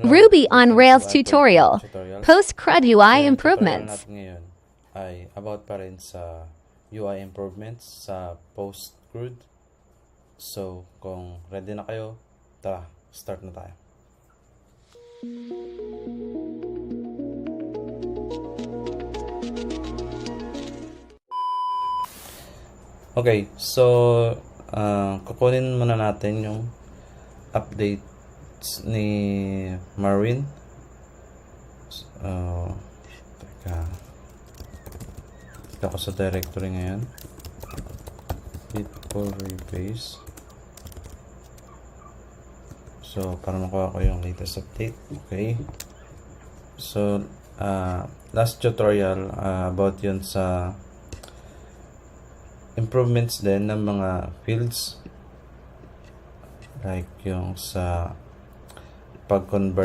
Ruby on Rails tutorial. Tutorials. Post-CRUD So, UI yung tutorial improvements. natin ngayon ay about pa rin sa UI improvements sa post-CRUD. So, kung ready na kayo, tara, start na tayo. Okay, so kukunin muna natin yung updates ni Marvin. Teka ako sa directory ngayon. Git pull replace. So, para makuha ko yung latest update. Okay. So, last tutorial about yun sa improvements din ng mga fields. Like yung sa pag-convert